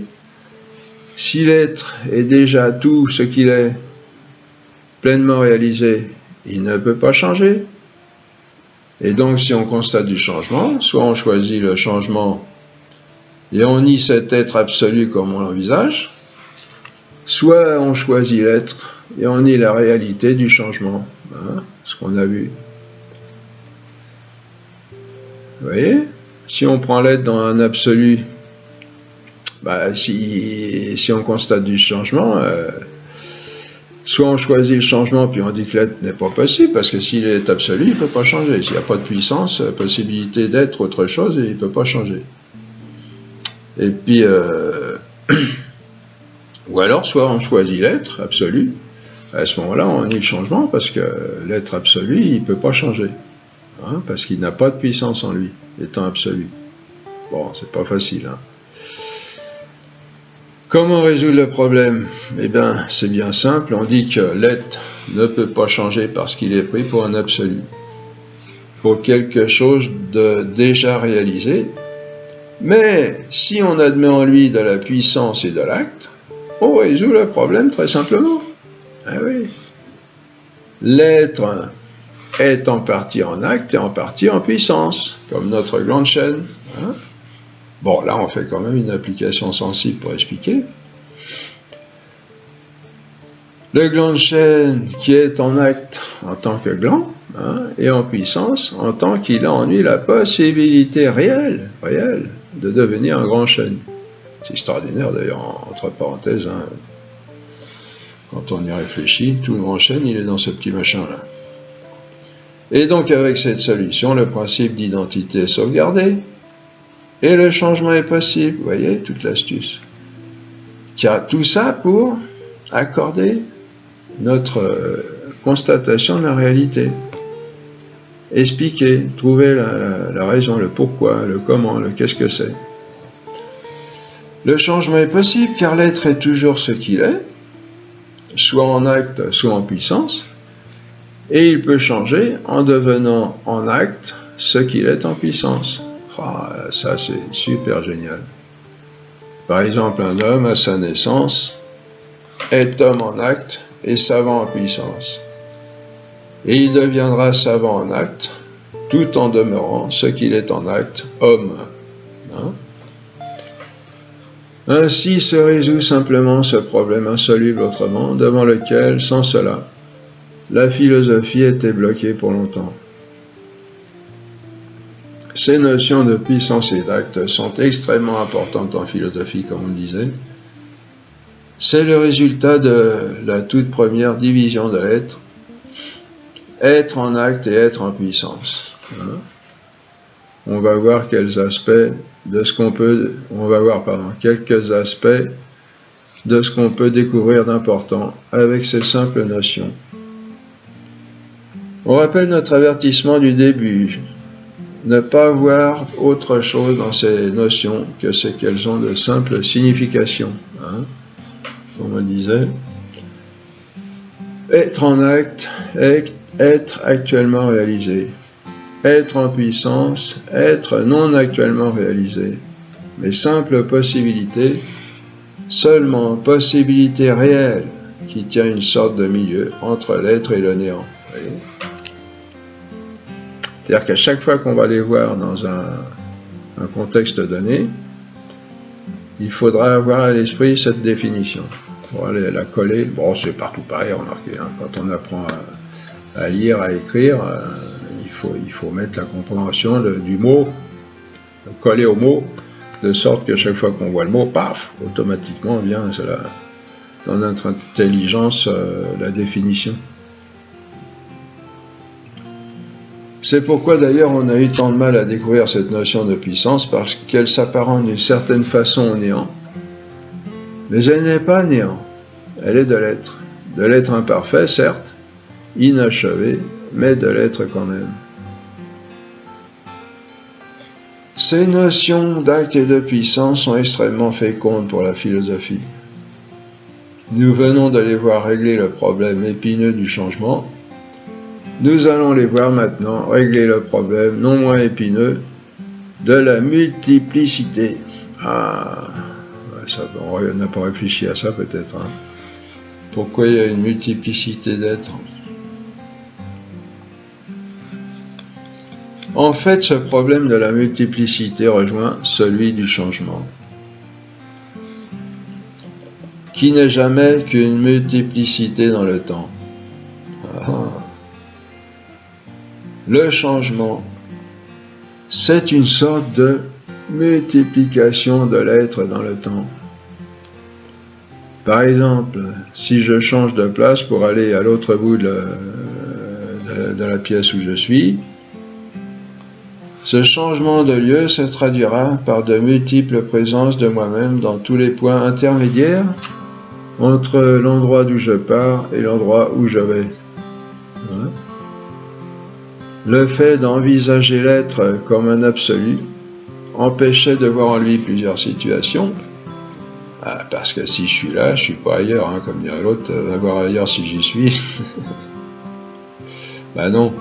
S1: Si l'être est déjà tout ce qu'il est, pleinement réalisé, il ne peut pas changer. Et donc, si on constate du changement, soit on choisit le changement et on nie cet être absolu comme on l'envisage, soit on choisit l'être et on nie la réalité du changement, ce qu'on a vu. Vous voyez? Si on prend l'être dans un absolu, si on constate du changement, soit on choisit le changement puis on dit que l'être n'est pas possible, parce que s'il est absolu, il ne peut pas changer. S'il n'y a pas de puissance, possibilité d'être autre chose, il ne peut pas changer. Et puis, ou alors, soit on choisit l'être absolu, à ce moment-là, on nie le changement, parce que l'être absolu, il ne peut pas changer, parce qu'il n'a pas de puissance en lui, étant absolu. Bon, c'est pas facile, Comment résoudre le problème? Eh bien, c'est bien simple, on dit que l'être ne peut pas changer parce qu'il est pris pour un absolu, pour quelque chose de déjà réalisé, mais si on admet en lui de la puissance et de l'acte, on résout le problème très simplement. Ah oui. L'être est en partie en acte et en partie en puissance, comme notre grande chaîne. Bon, là, on fait quand même une application sensible pour expliquer. Le gland de chêne qui est en acte en tant que gland, et en puissance en tant qu'il a en lui la possibilité réelle, de devenir un grand chêne. C'est extraordinaire d'ailleurs, entre parenthèses, quand on y réfléchit, tout le grand chêne, il est dans ce petit machin-là. Et donc, avec cette solution, le principe d'identité est sauvegardé. Et le changement est possible, vous voyez, toute l'astuce. Car tout ça pour accorder notre constatation de la réalité. Expliquer, trouver la raison, le pourquoi, le comment, le qu'est-ce que c'est. Le changement est possible car l'être est toujours ce qu'il est, soit en acte, soit en puissance, et il peut changer en devenant en acte ce qu'il est en puissance. Ça, c'est super génial. Par exemple, un homme, à sa naissance, est homme en acte et savant en puissance. Et il deviendra savant en acte, tout en demeurant ce qu'il est en acte, homme. Ainsi se résout simplement ce problème insoluble autrement, devant lequel, sans cela, la philosophie était bloquée pour longtemps. ces notions de puissance et d'acte sont extrêmement importantes en philosophie, comme on le disait. C'est le résultat de la toute première division de l'être, être en acte et être en puissance. On va voir quels aspects de ce qu'on peut, quelques aspects de ce qu'on peut découvrir d'important avec ces simples notions. On rappelle notre avertissement du début, ne pas voir autre chose dans ces notions que ce qu'elles ont de simple signification. Comme on le disait, être en acte, être actuellement réalisé, être en puissance, être non actuellement réalisé, mais simple possibilité, seulement possibilité réelle qui tient une sorte de milieu entre l'être et le néant. C'est-à-dire qu'à chaque fois qu'on va les voir dans un contexte donné, il faudra avoir à l'esprit cette définition. On va la coller. Bon, c'est partout pareil, remarquez. Quand on apprend à lire, à écrire, il faut mettre la compréhension du mot, coller au mot, de sorte que chaque fois qu'on voit le mot, paf, automatiquement vient dans notre intelligence la définition. C'est pourquoi d'ailleurs on a eu tant de mal à découvrir cette notion de puissance, parce qu'elle s'apparente d'une certaine façon au néant. Mais elle n'est pas néant, elle est de l'être imparfait, certes, inachevé, mais de l'être quand même. Ces notions d'acte et de puissance sont extrêmement fécondes pour la philosophie. Nous venons de les voir régler le problème épineux du changement. Nous allons les voir maintenant régler le problème non moins épineux de la multiplicité. On n'a pas réfléchi à ça peut-être. Pourquoi il y a une multiplicité d'êtres? En fait, ce problème de la multiplicité rejoint celui du changement, qui n'est jamais qu'une multiplicité dans le temps. Le changement, c'est une sorte de multiplication de l'être dans le temps. Par exemple, si je change de place pour aller à l'autre bout de la pièce où je suis, ce changement de lieu se traduira par de multiples présences de moi-même dans tous les points intermédiaires entre l'endroit d'où je pars et l'endroit où je vais. Le fait d'envisager l'être comme un absolu empêchait de voir en lui plusieurs situations. Parce que si je suis là, je suis pas ailleurs, comme dirait l'autre, va voir ailleurs si j'y suis. Non.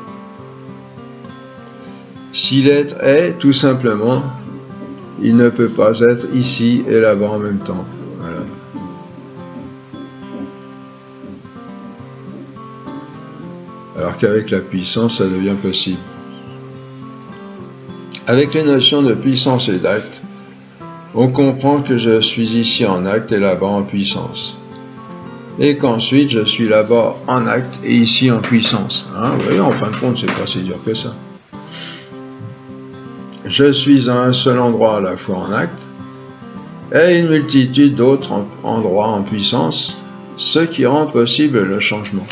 S1: Si l'être est, tout simplement, il ne peut pas être ici et là-bas en même temps. Voilà. Alors qu'avec la puissance, ça devient possible. Avec les notions de puissance et d'acte, on comprend que je suis ici en acte et là-bas en puissance. Et qu'ensuite, je suis là-bas en acte et ici en puissance. Vous voyez, en fin de compte, c'est pas si dur que ça. Je suis à un seul endroit à la fois en acte, et une multitude d'autres endroits en puissance, ce qui rend possible le changement.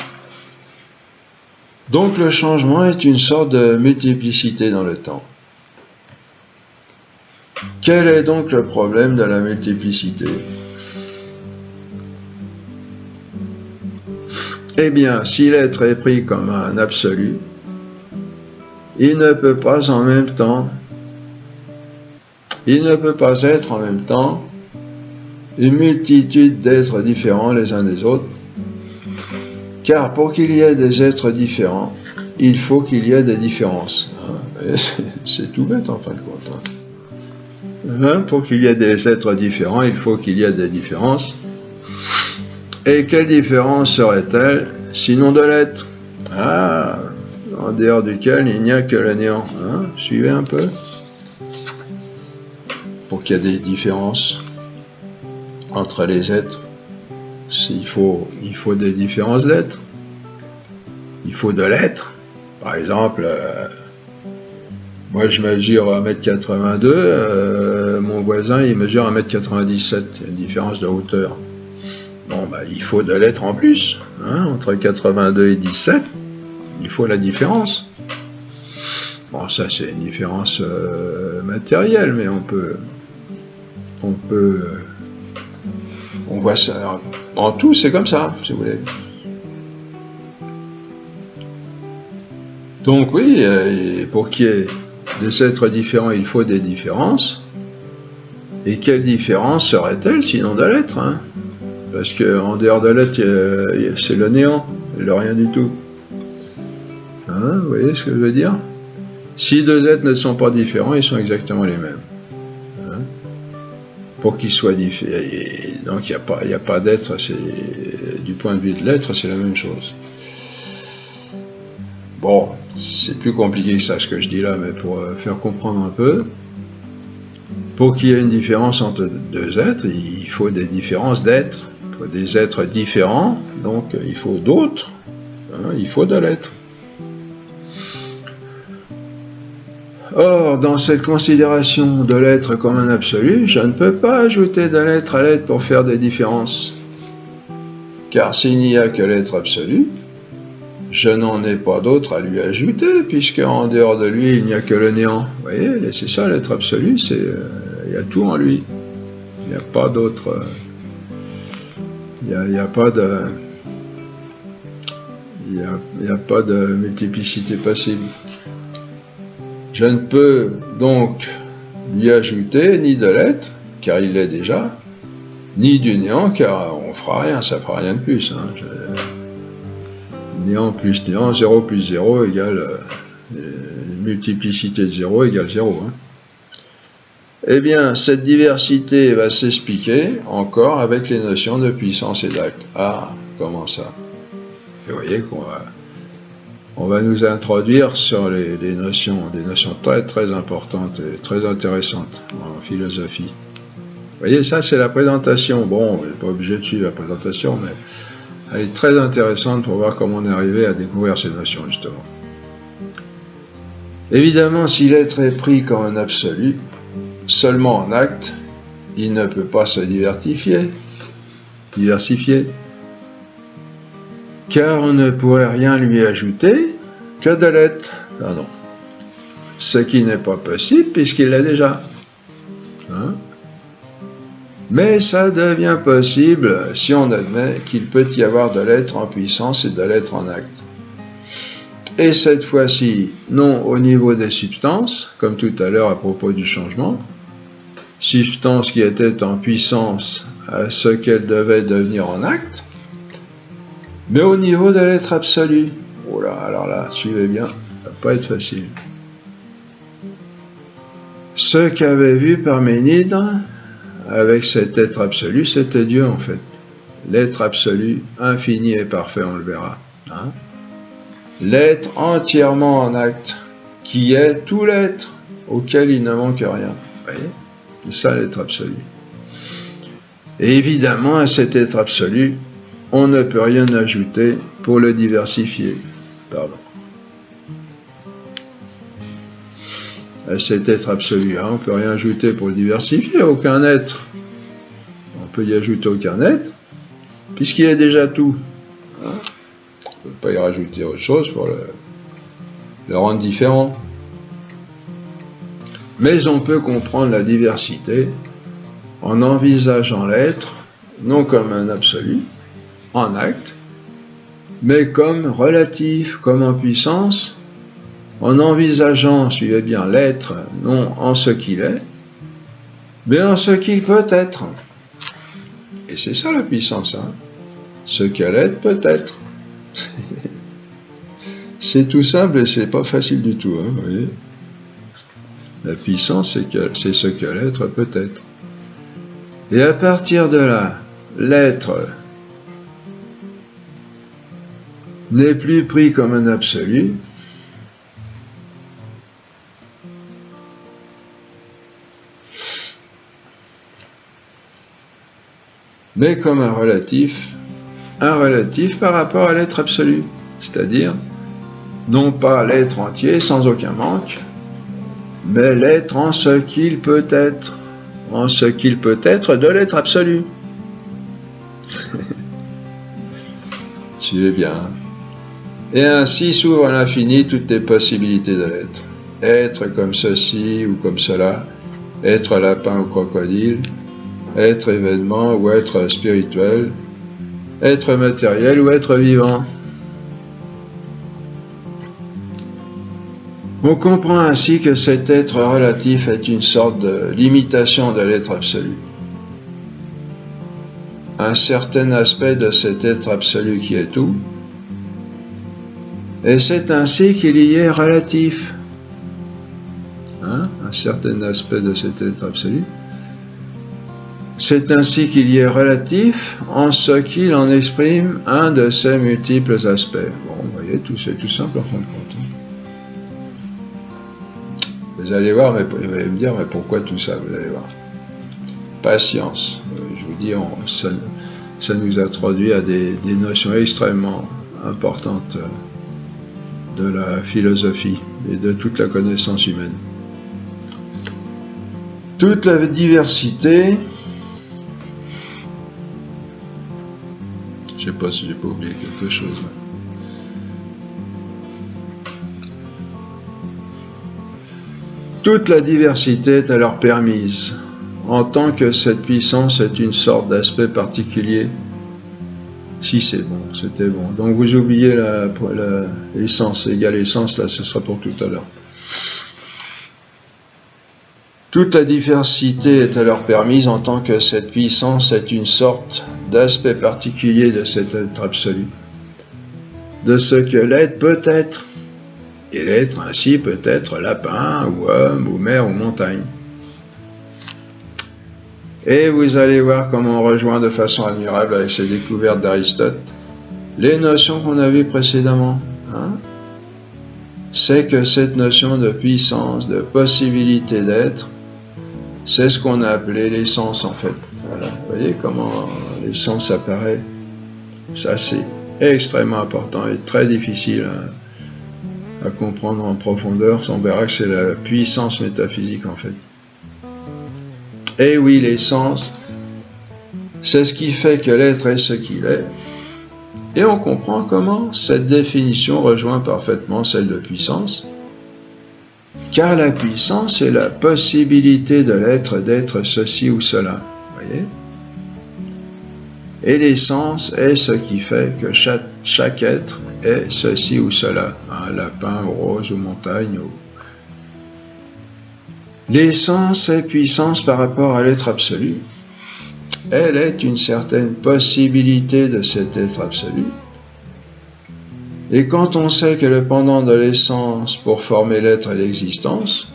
S1: Donc le changement est une sorte de multiplicité dans le temps. Quel est donc le problème de la multiplicité? Eh bien, si l'être est pris comme un absolu, il ne peut pas être en même temps une multitude d'êtres différents les uns des autres, car pour qu'il y ait des êtres différents, il faut qu'il y ait des différences. C'est tout bête en fin de compte. Pour qu'il y ait des êtres différents, il faut qu'il y ait des différences. Et quelle différence serait-elle, sinon de l'être? En dehors duquel il n'y a que le néant. Suivez un peu. Pour qu'il y ait des différences entre les êtres, il faut des différences d'être. Il faut de l'être. Par exemple, Moi, je mesure 1m82, mon voisin, il mesure 1m97. Il y a une différence de hauteur. Bon, bah, il faut de lettres en plus, hein, entre 82 et 17. Il faut la différence. Bon, ça, c'est une différence matérielle, mais on voit ça. En tout, c'est comme ça, si vous voulez. Donc oui, pour qu'il y ait des êtres différents, il faut des différences. Et quelle différence serait-elle sinon de l'être, hein? Parce qu'en dehors de l'être, c'est le néant, le rien du tout. Hein, vous voyez ce que je veux dire? Si deux êtres ne sont pas différents, ils sont exactement les mêmes. Hein? Pour qu'ils soient différents. Donc il n'y a pas d'être, du point de vue de l'être, c'est la même chose. Bon, c'est plus compliqué que ça ce que je dis là, mais pour faire comprendre un peu, pour qu'il y ait une différence entre deux êtres, il faut des différences d'êtres, il faut des êtres différents, donc il faut d'autres, hein, il faut de l'être. Or, dans cette considération de l'être comme un absolu, je ne peux pas ajouter de l'être à l'être pour faire des différences. Car s'il n'y a que l'être absolu, je n'en ai pas d'autre à lui ajouter, puisque en dehors de lui, il n'y a que le néant. Vous voyez, c'est ça l'être absolu, il y a tout en lui. Il n'y a pas d'autre... Il n'y a pas de multiplicité possible. Je ne peux donc lui ajouter ni de l'être, car il l'est déjà, ni du néant, car on ne fera rien, ça ne fera rien de plus. Hein. Néant plus néant, 0 plus 0 égale multiplicité de 0 égale 0. Hein. Eh bien, cette diversité va s'expliquer encore avec les notions de puissance et d'acte. Ah, comment ça? Et vous voyez qu'on va nous introduire sur des notions très très importantes et très intéressantes en philosophie. Vous voyez, ça c'est la présentation. Bon, on n'est pas obligé de suivre la présentation, mais elle est très intéressante pour voir comment on est arrivé à découvrir ces notions, justement. Évidemment, si l'être est pris comme un absolu, seulement en acte, il ne peut pas se diversifier, car on ne pourrait rien lui ajouter que de l'être, ce qui n'est pas possible puisqu'il l'est déjà. Hein? Mais ça devient possible si on admet qu'il peut y avoir de l'être en puissance et de l'être en acte. Et cette fois-ci, non au niveau des substances, comme tout à l'heure à propos du changement, substance qui était en puissance à ce qu'elle devait devenir en acte, mais au niveau de l'être absolu. Oh là, alors là, suivez bien, ça va pas être facile. Ce qu'avait vu Parménide avec cet être absolu, c'était Dieu en fait. L'être absolu, infini et parfait, on le verra. Hein? L'être entièrement en acte, qui est tout l'être, auquel il ne manque rien. Vous voyez? C'est ça l'être absolu. Et évidemment, à cet être absolu, on ne peut rien ajouter pour le diversifier. Pardon. À cet être absolu, hein, on ne peut rien ajouter pour le diversifier, aucun être. On peut y ajouter aucun être, puisqu'il y a déjà tout. Hein? On ne peut pas y rajouter autre chose pour le rendre différent. Mais on peut comprendre la diversité en envisageant l'être, non comme un absolu, en acte, mais comme relatif, comme en puissance, en envisageant, suivez bien, l'être, non en ce qu'il est, mais en ce qu'il peut être. Et c'est ça la puissance, hein. Ce qu'elle est peut être. C'est tout simple et c'est pas facile du tout, hein, vous voyez. La puissance, c'est ce que l'être peut être. Et à partir de là, l'être n'est plus pris comme un absolu, mais comme un relatif par rapport à l'être absolu, c'est-à-dire non pas l'être entier sans aucun manque, mais l'être en ce qu'il peut être de l'être absolu. Suivez bien. Et ainsi s'ouvrent à l'infini toutes les possibilités de l'être. Être comme ceci ou comme cela, être lapin ou crocodile, être événement ou être spirituel, être matériel ou être vivant. On comprend ainsi que cet être relatif est une sorte de limitation de l'être absolu. Un certain aspect de cet être absolu qui est tout, et c'est ainsi qu'il y est relatif. Un certain aspect de cet être absolu. C'est ainsi qu'il y est relatif en ce qu'il en exprime un de ses multiples aspects. Bon, vous voyez, c'est tout simple en fin de compte. Vous allez voir, mais vous allez me dire, mais pourquoi tout ça? Vous allez voir. Patience. Je vous dis, ça nous introduit à des notions extrêmement importantes de la philosophie et de toute la connaissance humaine. Toute la diversité, je ne sais pas si j'ai pas oublié quelque chose. Toute la diversité est alors permise, en tant que cette puissance est une sorte d'aspect particulier. Si c'est bon, c'était bon. Donc vous oubliez l'essence, égale essence, là ce sera pour tout à l'heure. Toute la diversité est alors permise en tant que cette puissance est une sorte d'aspect particulier de cet être absolu, de ce que l'être peut être. Et l'être ainsi peut être lapin, ou homme, ou mer, ou montagne. Et vous allez voir comment on rejoint de façon admirable avec ces découvertes d'Aristote les notions qu'on a vues précédemment. C'est que cette notion de puissance, de possibilité d'être, c'est ce qu'on a appelé l'essence en fait. Voilà. Vous voyez comment l'essence apparaît. Ça c'est extrêmement important et très difficile à comprendre en profondeur. On verra que c'est la puissance métaphysique en fait. Et oui, l'essence, c'est ce qui fait que l'être est ce qu'il est. Et on comprend comment cette définition rejoint parfaitement celle de puissance. Car la puissance est la possibilité de l'être d'être ceci ou cela. Voyez ? Et l'essence est ce qui fait que chaque être est ceci ou cela. Un lapin, ou rose, ou montagne. L'essence est puissance par rapport à l'être absolu. Elle est une certaine possibilité de cet être absolu. Et quand on sait que le pendant de l'essence pour former l'être est l'existence,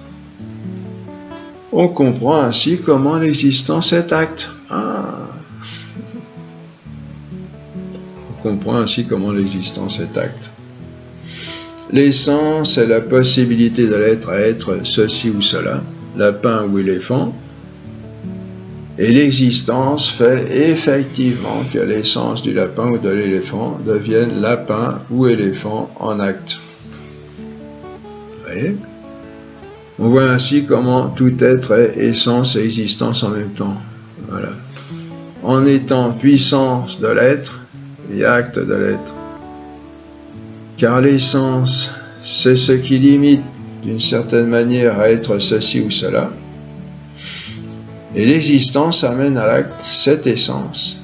S1: on comprend ainsi comment l'existence est acte. On comprend ainsi comment l'existence est acte. L'essence est la possibilité de l'être à être ceci ou cela, lapin ou éléphant, et l'existence fait effectivement que l'essence du lapin ou de l'éléphant devienne lapin ou éléphant en acte. Vous voyez ? On voit ainsi comment tout être est essence et existence en même temps. Voilà. En étant puissance de l'être et acte de l'être. Car l'essence, c'est ce qui limite d'une certaine manière à être ceci ou cela. Et l'existence amène à l'acte cette essence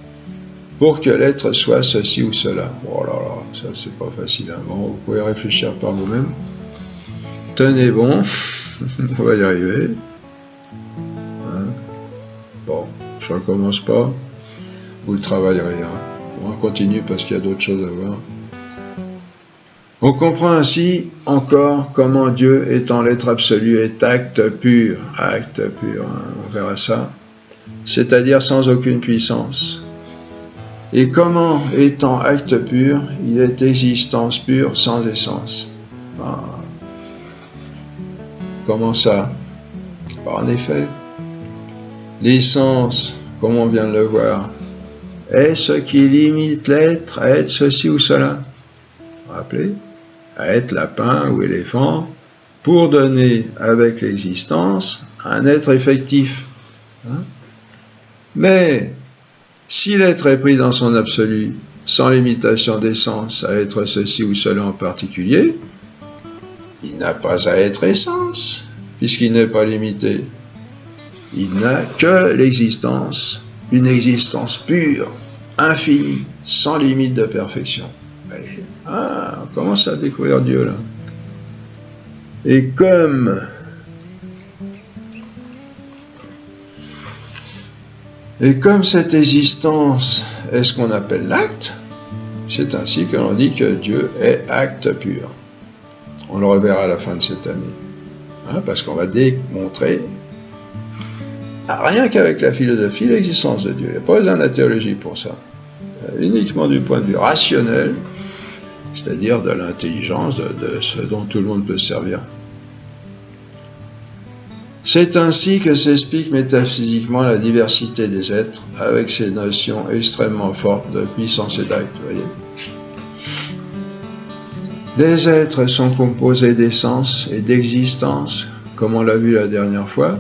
S1: pour que l'être soit ceci ou cela. Oh là là, ça c'est pas facile. Bon, vous pouvez réfléchir par vous-même. Tenez bon, on va y arriver. Bon, je recommence pas. Vous le travaillerez. On continue parce qu'il y a d'autres choses à voir. On comprend ainsi encore comment Dieu, étant l'être absolu, est acte pur, on verra ça, c'est-à-dire sans aucune puissance. Et comment, étant acte pur, il est existence pure sans essence. Comment ça ? En effet, l'essence, comme on vient de le voir, est ce qui limite l'être à être ceci ou cela. Rappelez ? À être lapin ou éléphant, pour donner avec l'existence un être effectif. Mais si l'être est pris dans son absolu, sans limitation d'essence à être ceci ou cela en particulier, il n'a pas à être essence, puisqu'il n'est pas limité. Il n'a que l'existence, une existence pure, infinie, sans limite de perfection. Et, on commence à découvrir Dieu là. Et comme cette existence est ce qu'on appelle l'acte, c'est ainsi que l'on dit que Dieu est acte pur. On le reverra à la fin de cette année. Parce qu'on va démontrer, rien qu'avec la philosophie, l'existence de Dieu. Il n'y a pas besoin de la théologie pour ça. Uniquement du point de vue rationnel, c'est-à-dire de l'intelligence, de ce dont tout le monde peut se servir. C'est ainsi que s'explique métaphysiquement la diversité des êtres, avec ces notions extrêmement fortes de puissance et d'acte, voyez. Les êtres sont composés d'essence et d'existence, comme on l'a vu la dernière fois,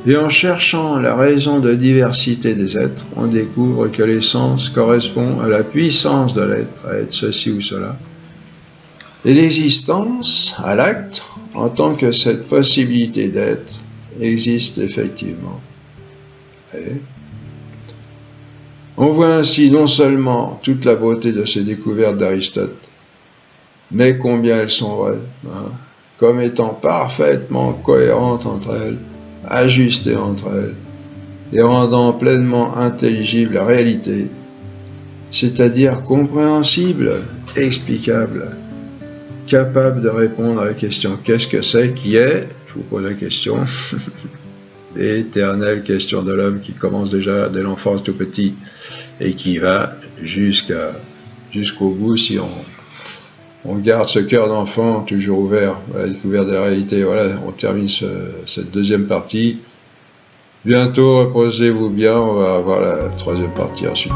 S1: et en cherchant la raison de diversité des êtres, on découvre que l'essence correspond à la puissance de l'être, à être ceci ou cela, et l'existence à l'acte, en tant que cette possibilité d'être existe effectivement. Et on voit ainsi non seulement toute la beauté de ces découvertes d'Aristote, mais combien elles sont vraies, comme étant parfaitement cohérentes entre elles, ajustées entre elles, et rendant pleinement intelligible la réalité, c'est-à-dire compréhensible, explicable, capable de répondre à la question « Qu'est-ce que c'est qui est ?» Je vous pose la question. L'éternelle question de l'homme qui commence déjà dès l'enfance tout petit et qui va jusqu'au bout si on garde ce cœur d'enfant toujours ouvert à la découverte de la réalité. Voilà, on termine cette deuxième partie. Bientôt, reposez-vous bien, on va avoir la troisième partie ensuite.